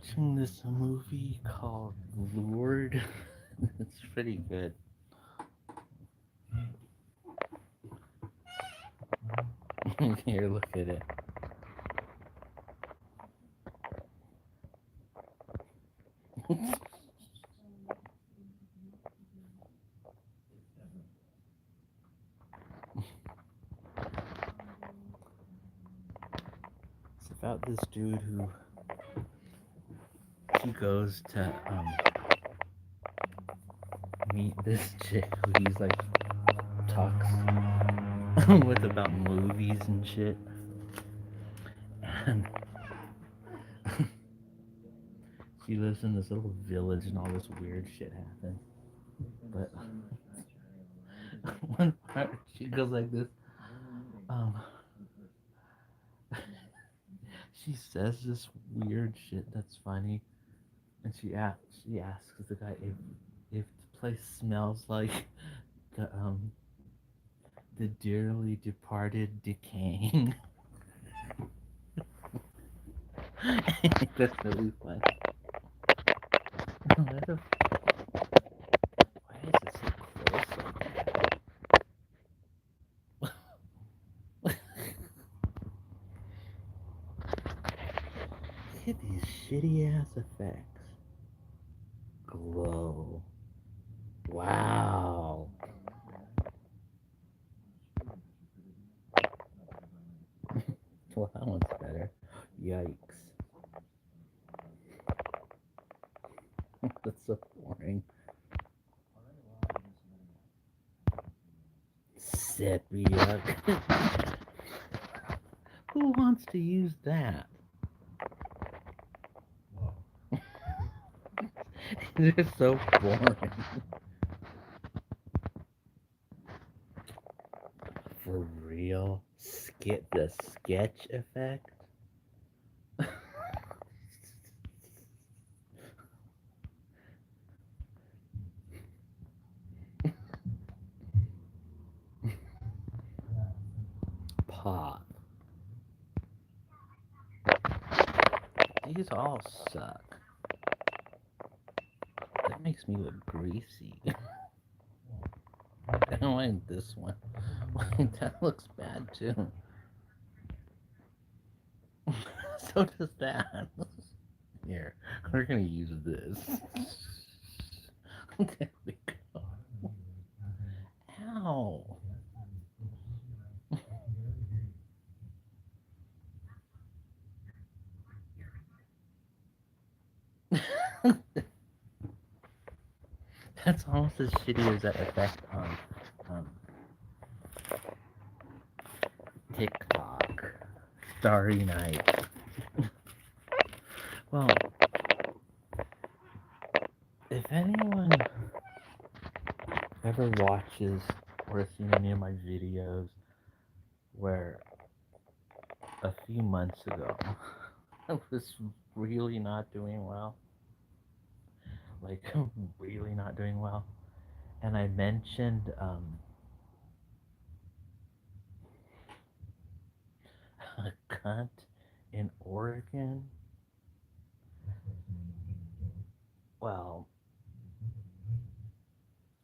watching this movie called Lured. It's pretty good. Here, look at it. It's about this dude who he goes to meet this chick who he's like talks with about movies and shit. And she lives in this little village and all this weird shit happens. But one part she goes like this. Um, she says this weird shit that's funny, and she asks the guy if the place smells like the the dearly departed decaying. That's really funny. Why is it so close like that? Look at these shitty ass effects. Glow. Wow. Well, that one's better. Yikes. That's so boring. Sepia. Who wants to use that? It's so boring. For real? Skip the sketch effect? Pop. These all suck. That makes me look greasy. I don't like this one. That looks bad too. So does that. Here, we're gonna use this. There we go. Ow. That's almost as shitty as that effect on um, TikTok. Starry Night. Well, if anyone ever watches or seen any of my videos where a few months ago I was really not doing well, like really not doing well, and I mentioned a cunt in Oregon, well,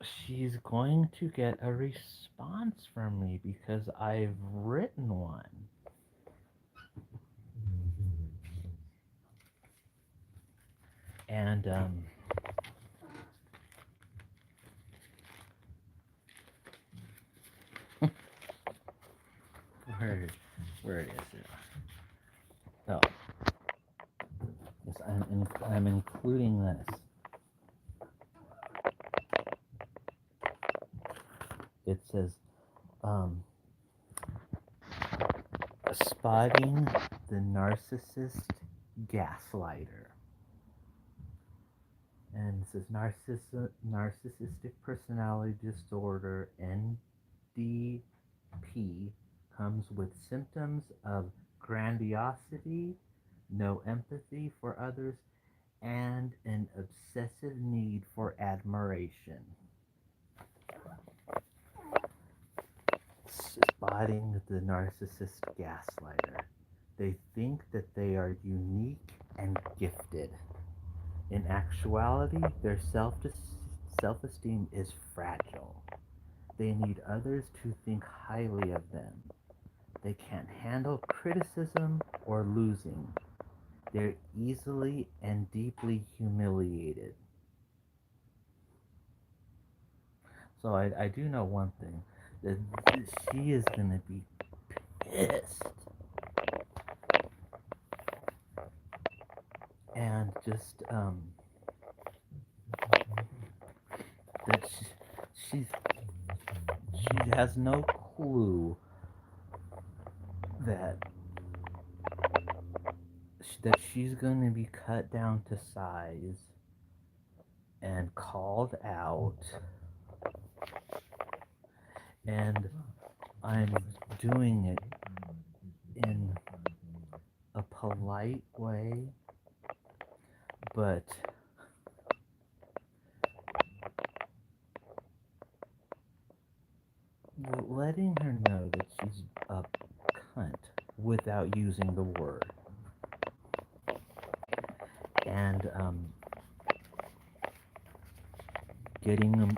she's going to get a response from me because I've written one. And where where is it? Oh, yes, I'm including this. It says, um, spotting the narcissist gaslighter. And it says narcissistic personality disorder (NDP) comes with symptoms of grandiosity, no empathy for others, and an obsessive need for admiration. Spotting the narcissist gaslighter. They think that they are unique and gifted. In actuality, their self-esteem is fragile. They need others to think highly of them. They can't handle criticism or losing. They're easily and deeply humiliated. So I do know one thing, that she is going to be pissed. And just, that she's, she has no clue that she's going to be cut down to size and called out, and I'm doing it in a polite way, but letting her know that she's a cunt without using the word. And getting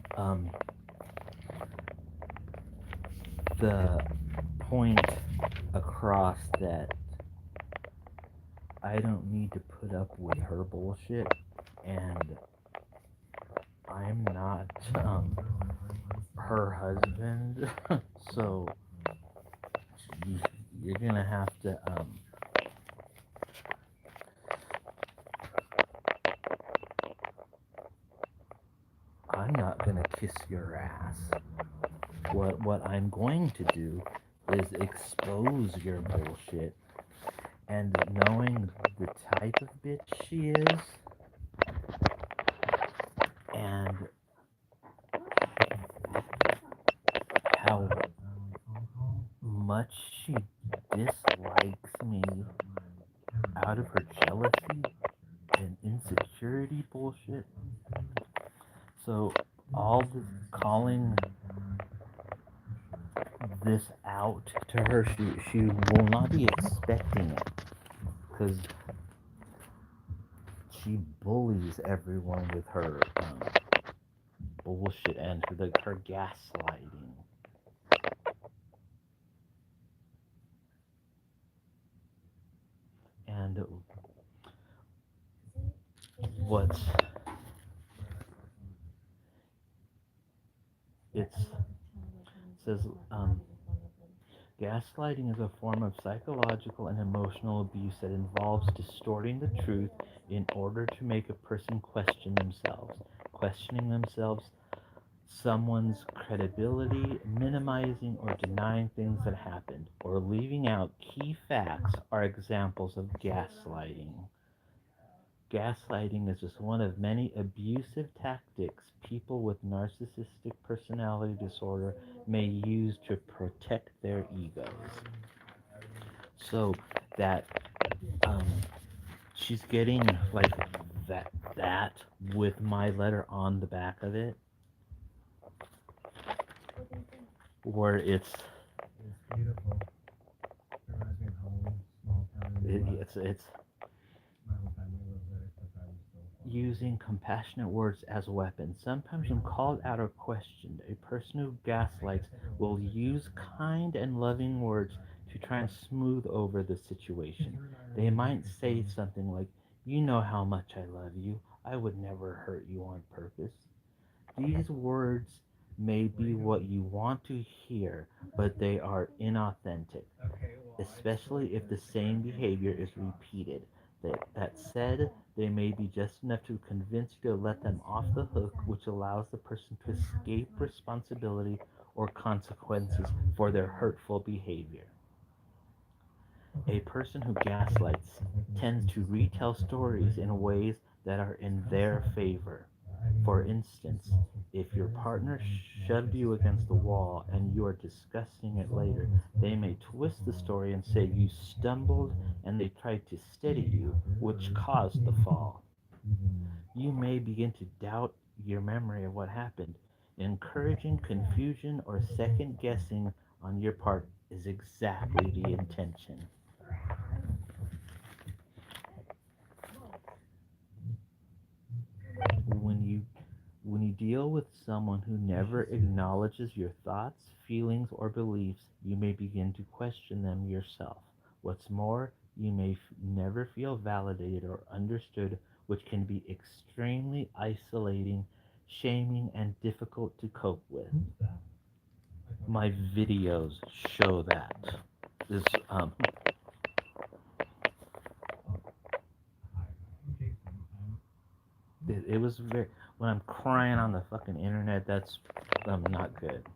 the point across that I don't need to put up with her bullshit, and I'm not her husband, so you're gonna have to I'm not gonna kiss your ass. What I'm going to do is expose your bullshit, and knowing the type of bitch she is, and how much she dislikes me out of her jealousy and insecurity bullshit. So all the calling this out to her, she will not be expecting it, because she bullies everyone with her bullshit and her gaslighting. And what's it says gaslighting is a form of psychological and emotional abuse that involves distorting the truth in order to make a person question themselves. Questioning themselves, someone's credibility, minimizing or denying things that happened, or leaving out key facts are examples of gaslighting. Gaslighting is just one of many abusive tactics people with narcissistic personality disorder may use to protect their egos. So that um, she's getting like that with my letter on the back of it, where it's beautiful. It reminds me of home, small town in the West. it's My whole family lives there except I'm still from the using compassionate words as weapons. Sometimes when called out or questioned, a person who gaslights will use kind and loving words to try and smooth over the situation. They might say something like, "You know how much I love you. I would never hurt you on purpose." These words may be what you want to hear, but they are inauthentic, especially if the same behavior is repeated. That said, they may be just enough to convince you to let them off the hook, which allows the person to escape responsibility or consequences for their hurtful behavior. A person who gaslights tends to retell stories in ways that are in their favor. For instance, if your partner shoved you against the wall and you are discussing it later, they may twist the story and say you stumbled and they tried to steady you, which caused the fall. You may begin to doubt your memory of what happened. Encouraging confusion or second guessing on your part is exactly the intention. deal with someone who never acknowledges your thoughts, feelings, or beliefs, you may begin to question them yourself. What's more, you may never feel validated or understood, which can be extremely isolating, shaming, and difficult to cope with. My videos show that. This it was very, when I'm crying on the fucking internet, that's not good.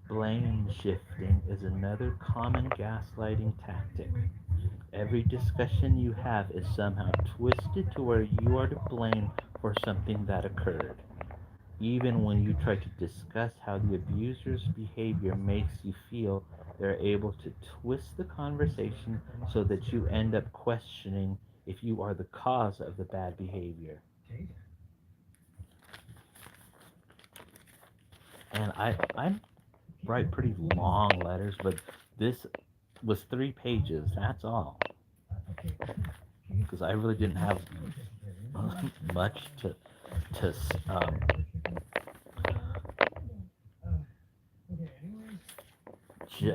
Blame shifting is another common gaslighting tactic. Every discussion you have is somehow twisted to where you are to blame for something that occurred. Even when you try to discuss how the abuser's behavior makes you feel, they're able to twist the conversation so that you end up questioning if you are the cause of the bad behavior. And I write pretty long letters, but this was 3 pages. That's all. Because I really didn't have much to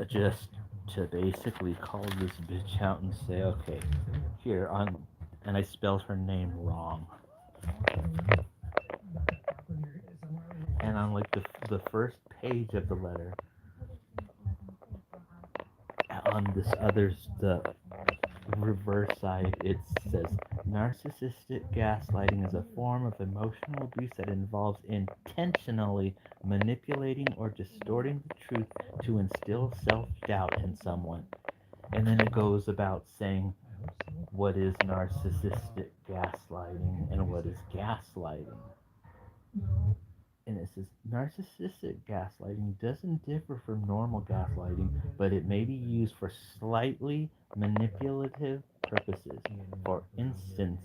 just to basically call this bitch out and say, okay, here on, and I spelled her name wrong. And on like the first page of the letter, on the reverse side, it says narcissistic gaslighting is a form of emotional abuse that involves intentionally manipulating or distorting the truth to instill self-doubt in someone. And then it goes about saying what is narcissistic gaslighting and what is gaslighting. And it says narcissistic gaslighting doesn't differ from normal gaslighting, but it may be used for slightly manipulative purposes. For instance,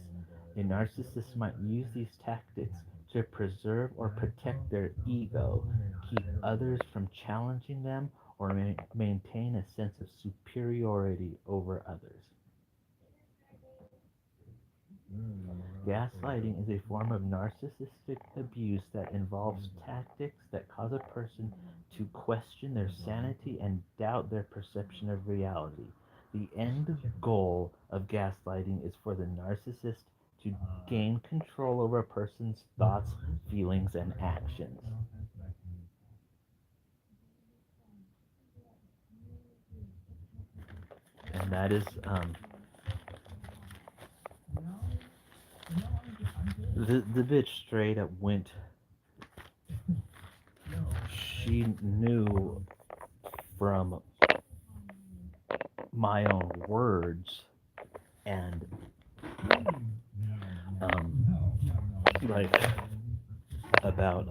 a narcissist might use these tactics to preserve or protect their ego, keep others from challenging them, or maintain a sense of superiority over others. Gaslighting is a form of narcissistic abuse that involves tactics that cause a person to question their sanity and doubt their perception of reality. The end goal of gaslighting is for the narcissist to gain control over a person's thoughts, feelings, and actions. And that is the bitch straight up went. She knew from my own words and like about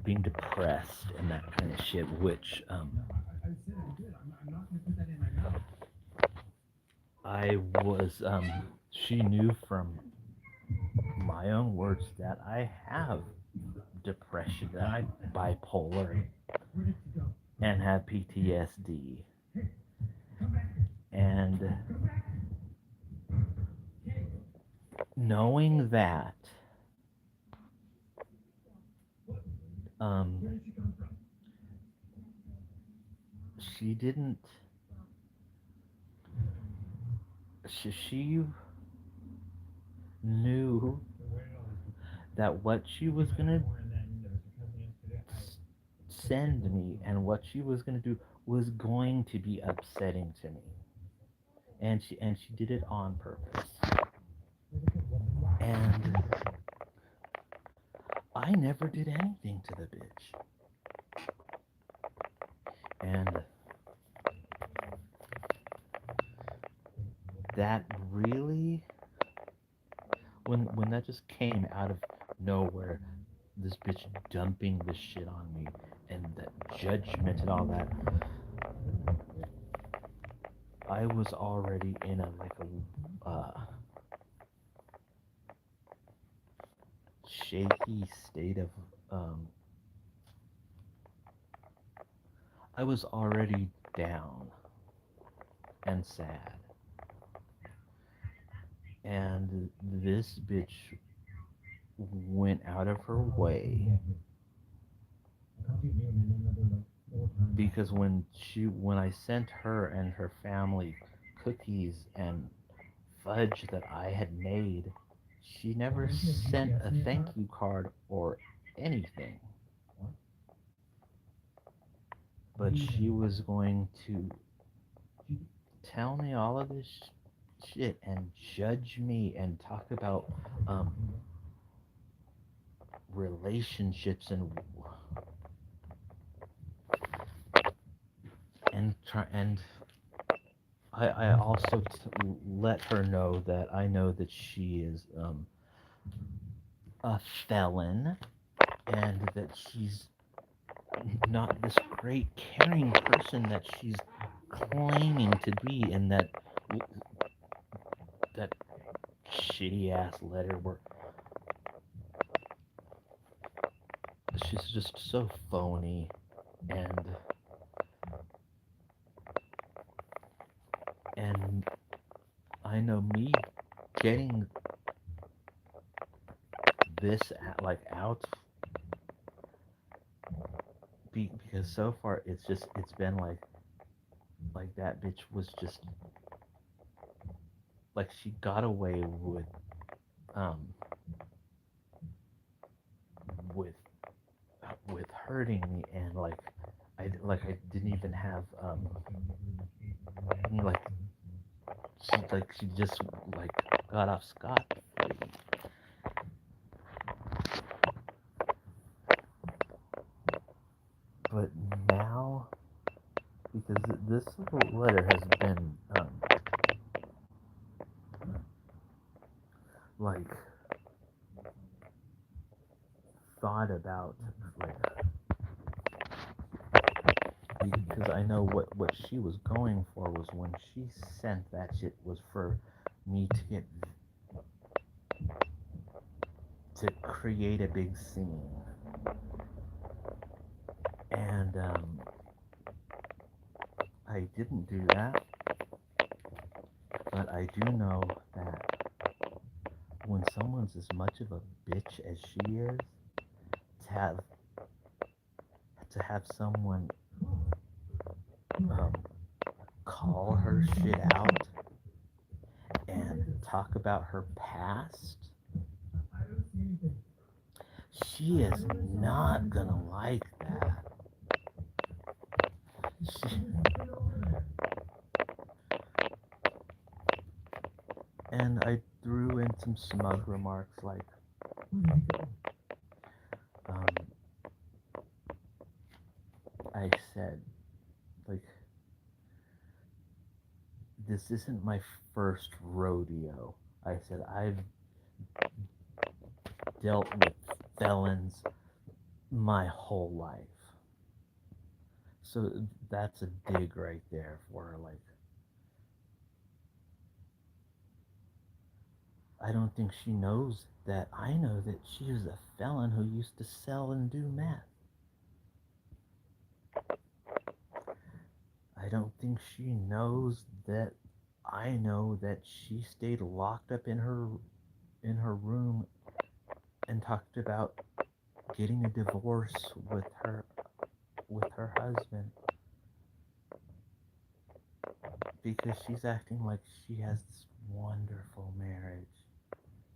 being depressed and that kind of shit, which I was she knew from my own words that I have depression, that I'm bipolar and have PTSD. And knowing that, she didn't, she knew that what she was gonna send me and what she was gonna do was going to be upsetting to me, and she did it on purpose. And I never did anything to the bitch. And that really, when that just came out of nowhere, this bitch dumping this shit on me and that judgment and all that, I was already in a shaky state of I was already down. and sad. And this bitch went out of her way because when I sent her and her family cookies and fudge that I had made, she never sent a thank you card or anything. But she was going to tell me all of this shit and judge me and talk about um, relationships and I also let her know that I know that she is a felon and that she's not this great caring person that she's claiming to be, and that shitty ass letter where she's just so phony. And I know me getting this out because so far it's been like that bitch was just like she got away um with with hurting me, and I didn't even have like she just like got off scot free. But now, because this little letter has been like thought about, like, because I know what she was going for was when she sent that shit was for me to create a big scene. And I didn't do that, but I do know that when someone's as much of a bitch as she is, to have someone um, call her shit out and talk about her past, she is not gonna like that. She, and I threw in some smug remarks like, um, I said, like, this isn't my first rodeo. I said, I've dealt with felons my whole life. So that's a dig right there for her. Like, I don't think she knows that I know that she was a felon who used to sell and do meth. I don't think she knows that I know that she stayed locked up in her room and talked about getting a divorce with her husband because she's acting like she has this wonderful marriage.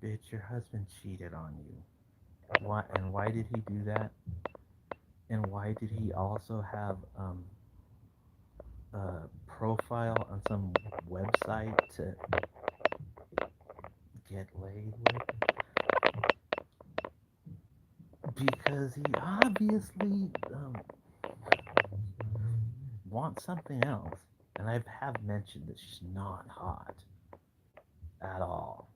Bitch, your husband cheated on you. Why did he do that? And why did he also have a profile on some website to get laid with? Because he obviously wants something else. And I have mentioned that she's not hot at all.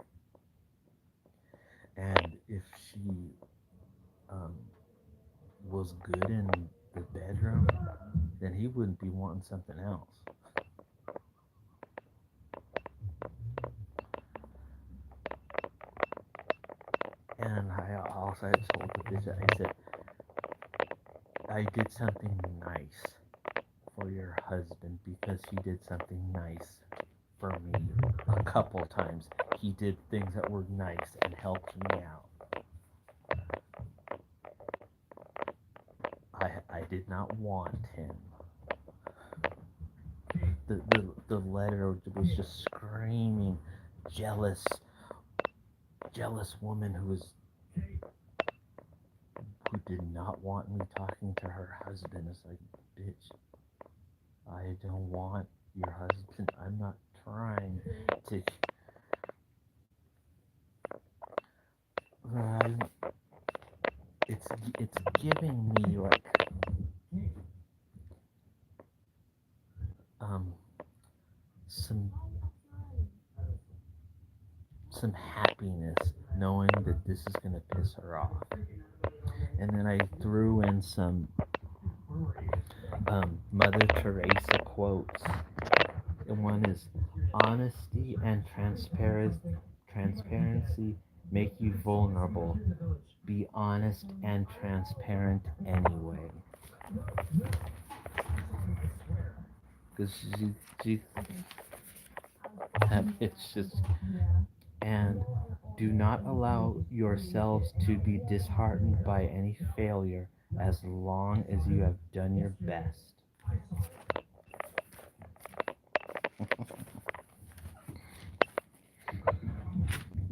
And if she um, was good in the bedroom, then he wouldn't be wanting something else. And I also told the bitch, I said, I did something nice for your husband because he did something nice for me a couple times. He did things that were nice and helped me out. I did not want him. The letter was just screaming jealous woman who did not want me talking to her husband. It's like, bitch, I don't want your husband. I'm not trying to. It's giving me like some happiness knowing that this is gonna piss her off. And then I threw in some Mother Teresa quotes. And one is, honesty and transparency make you vulnerable. Be honest and transparent anyway. Because it's just, and do not allow yourselves to be disheartened by any failure as long as you have done your best.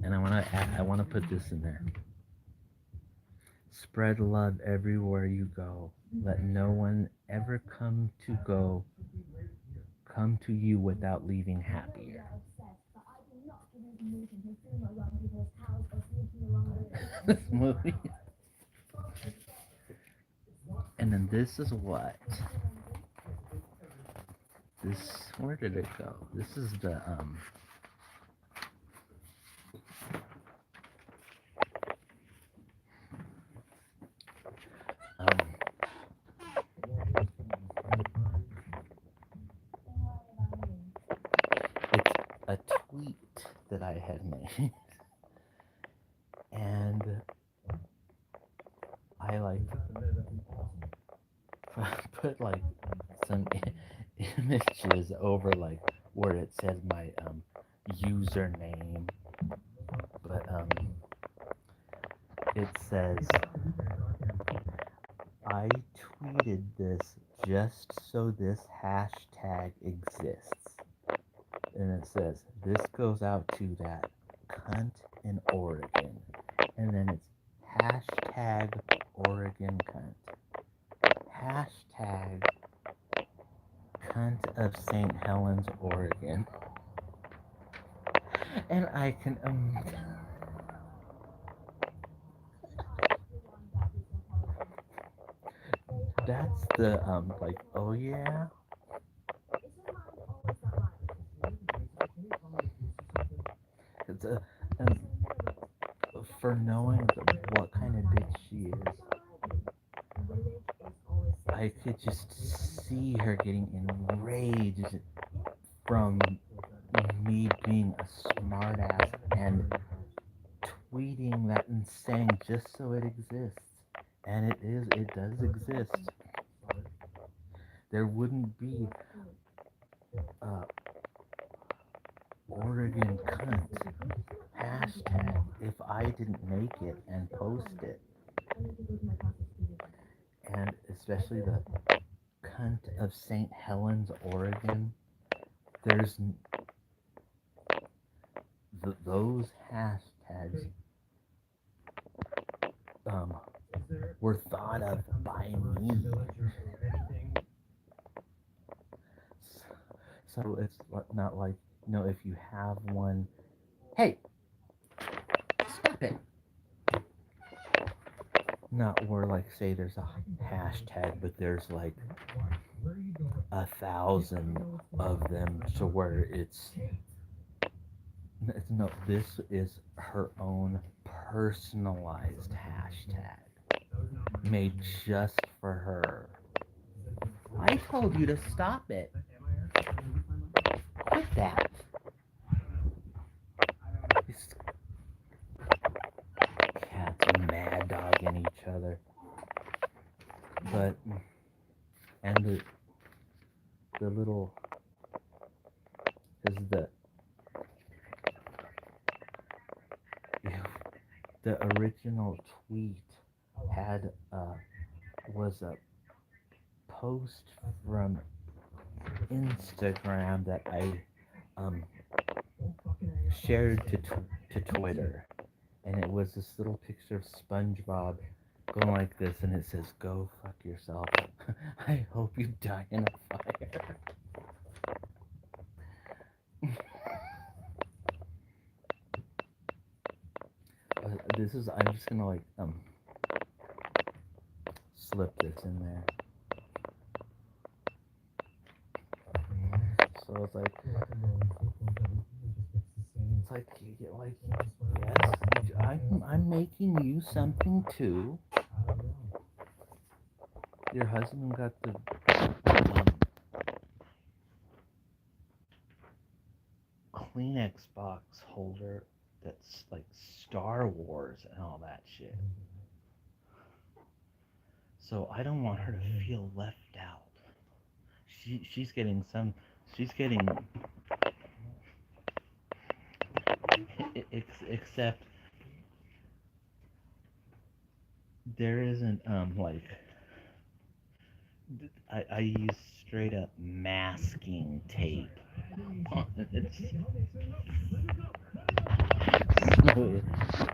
And I want to put this in there. Spread love everywhere you go. Let no one ever come to you without leaving happier. This movie. And then this is what? Where did it go? This is the it's a tweet that I had made. And I like put like some images over like where it says my username, but it says, I tweeted this just so this hashtag exists. And it says, this goes out to that cunt in Oregon. And then it's hashtag Oregon cunt. Hashtag cunt of St. Helens, Oregon. And I can that's the like, oh yeah. It's for knowing what kind of bitch she is. I could just see her getting enraged from me being a smartass and tweeting that and saying just so it exists. And it does exist. There wouldn't be Oregon cunt hashtag if I didn't make it and post it. And especially the cunt of St. Helens, Oregon. There's those hashtags were thought of by me. So it's not like, if you have one, hey, stop it. Not where like say there's a hashtag, but there's like 1,000 of them to where it's no, this is her own personalized hashtag made just for her. I told you to stop it. Quit that. These cats mad dogging each other. But, and the little is the original tweet had was a post from Instagram that I um, shared to Twitter, and it was this little picture of SpongeBob going like this, and it says, "Go fuck yourself. I hope you die in a fire." This is I'm just gonna like slip this in there. So it's like yes, I'm making you something too. Your husband got the Kleenex box holder that's like Star Wars and all that shit. So I don't want her to feel left out. She's getting except there isn't like I use straight up masking tape.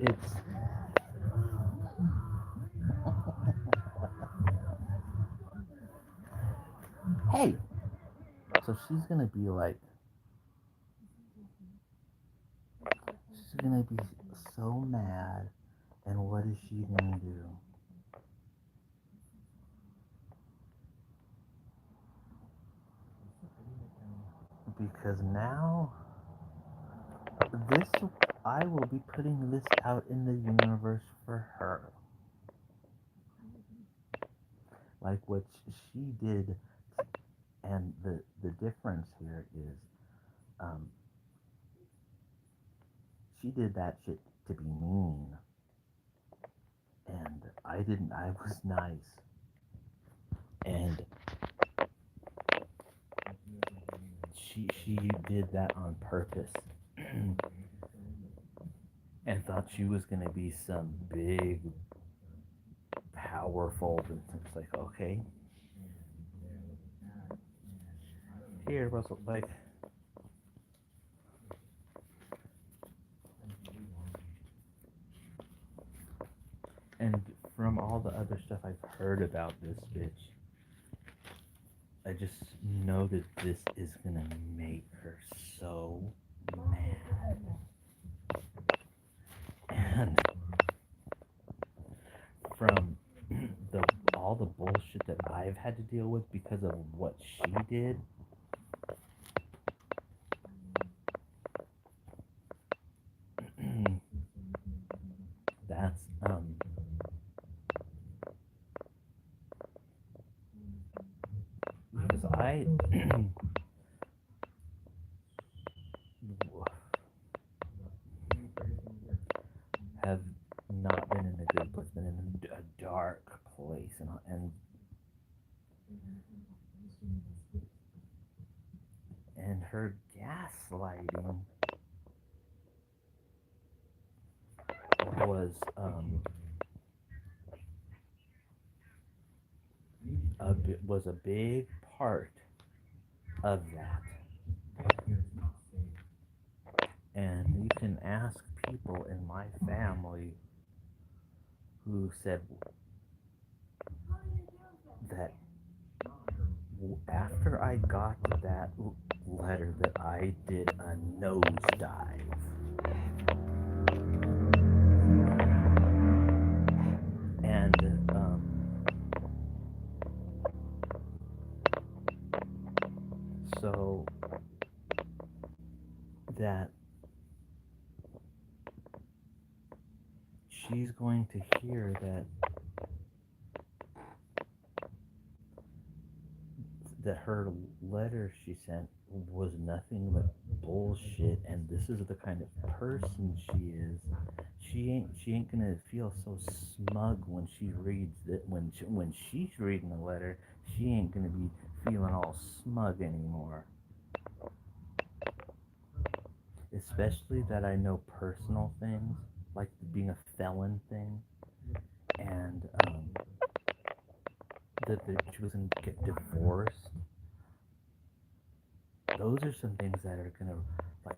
It's hey. So she's gonna be like, she's gonna be so mad, and what is she gonna do? Because now this I will be putting this out in the universe for her. Like what she did, and the difference here is she did that shit to be mean, and I didn't. I was nice, and she did that on purpose. And thought she was gonna be some big, powerful. And it's like, okay, here, Russell, like, and from all the other stuff I've heard about this bitch, I just know that this is gonna make her so mad. And from all the bullshit that I've had to deal with because of what she did, that's because I have not been in a good place, been in a dark place, and her gaslighting was a big part of that. And you can ask people in my family who said that after I got that letter that I did a nosedive. And so that she's going to hear that her letter she sent was nothing but bullshit, and this is the kind of person she is. She ain't gonna feel so smug when she reads that when she's reading the letter. She ain't gonna be feeling all smug anymore. Especially that I know personal things, like being a felon thing, and that she was going to get divorced. Those are some things that are going to like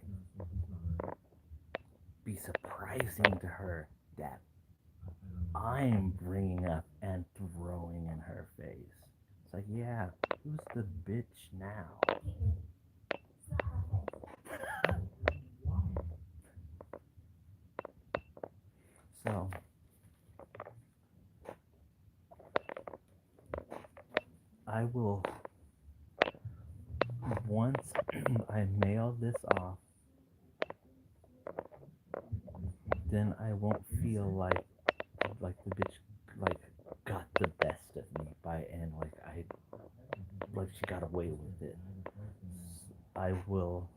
be surprising to her that I'm bringing up and throwing in her face. It's like, yeah, who's the bitch now? So, I will, once I mail this off, then I won't feel like the bitch like got the best of me by and like she got away with it. I will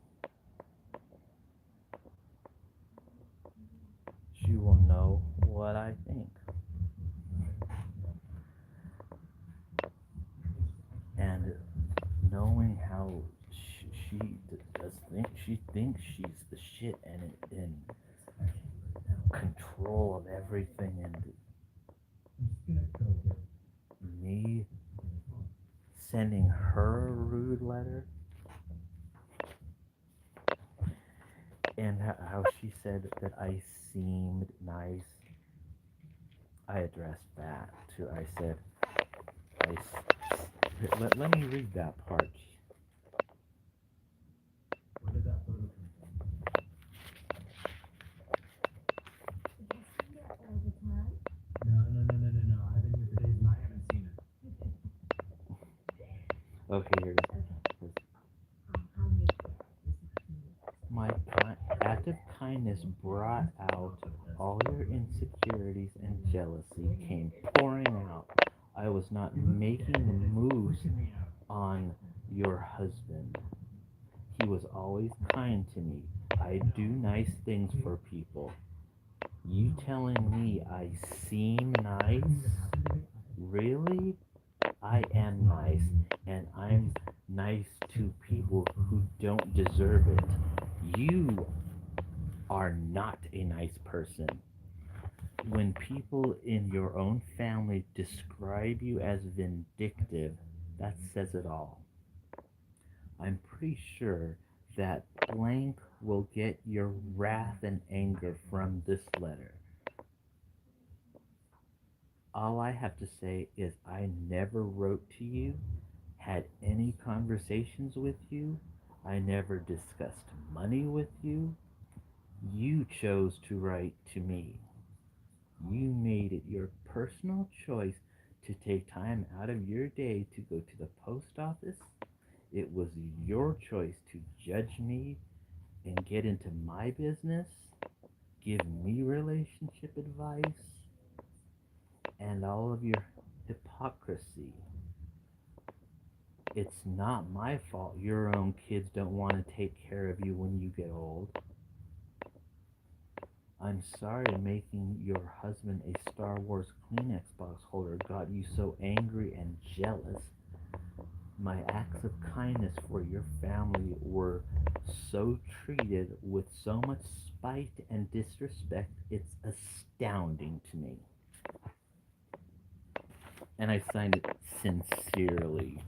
She will know what I think. And knowing how she does think she thinks she's the shit and in control of everything, and me sending her a rude letter, and how she said that I seemed nice. I addressed that too. I said, let me read that part. Where did that photo come from? No. I haven't used today's and I haven't seen it. Okay, here it is. My act of kindness brought out all your insecurities, and jealousy came pouring out. I was not making moves on your husband. He was always kind to me. I do nice things for people. You telling me I seem nice? Really? I am nice, and I'm nice to people who don't deserve it. You are not a nice person. When people in your own family describe you as vindictive, that says it all. I'm pretty sure that blank will get your wrath and anger from this letter. All I have to say is I never wrote to you, had any conversations with you, I never discussed money with you. You chose to write to me. You made it your personal choice to take time out of your day to go to the post office. It was your choice to judge me and get into my business, give me relationship advice, and all of your hypocrisy. It's not my fault your own kids don't want to take care of you when you get old. I'm sorry making your husband a Star Wars Kleenex box holder got you so angry and jealous. My acts of kindness for your family were so treated with so much spite and disrespect, it's astounding to me. And I signed it sincerely.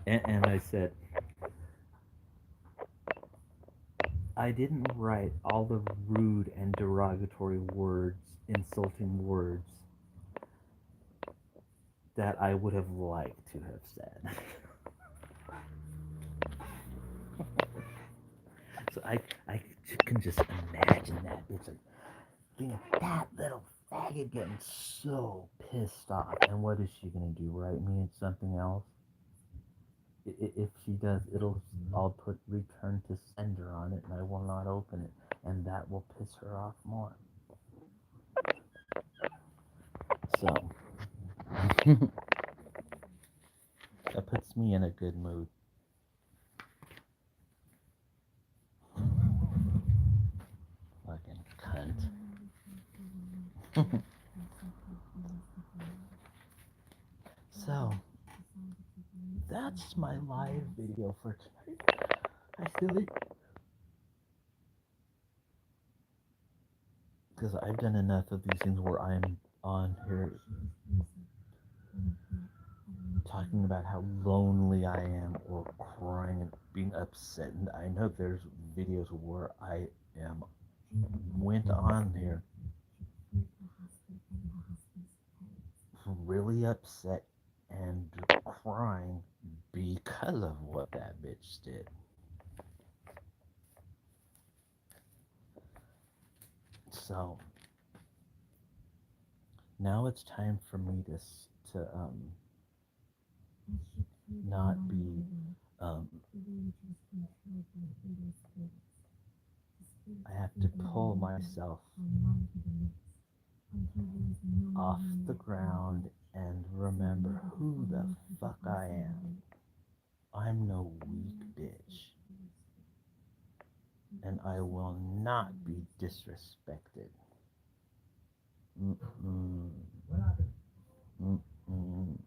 And I said, I didn't write all the rude and derogatory words, insulting words that I would have liked to have said. So I can just imagine that bitch like being that little faggot getting so pissed off. And what is she gonna do? Write me something else? If she does, I'll put return to sender on it, and I will not open it, and that will piss her off more. So that puts me in a good mood. Fucking cunt. So, that's my live video for tonight. I silly. Because I've done enough of these things where I'm on here talking about how lonely I am or crying and being upset. And I know there's videos where I am went on here really upset and crying because of what that bitch did. So now it's time for me to not be I have to pull myself off the ground and remember who the fuck I am. I'm no weak bitch. And I will not be disrespected. Mm-mm. Mm-mm.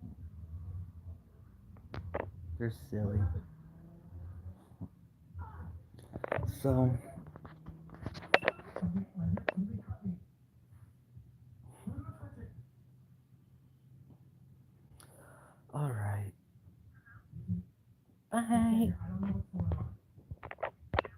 You're silly. So, alright. Bye.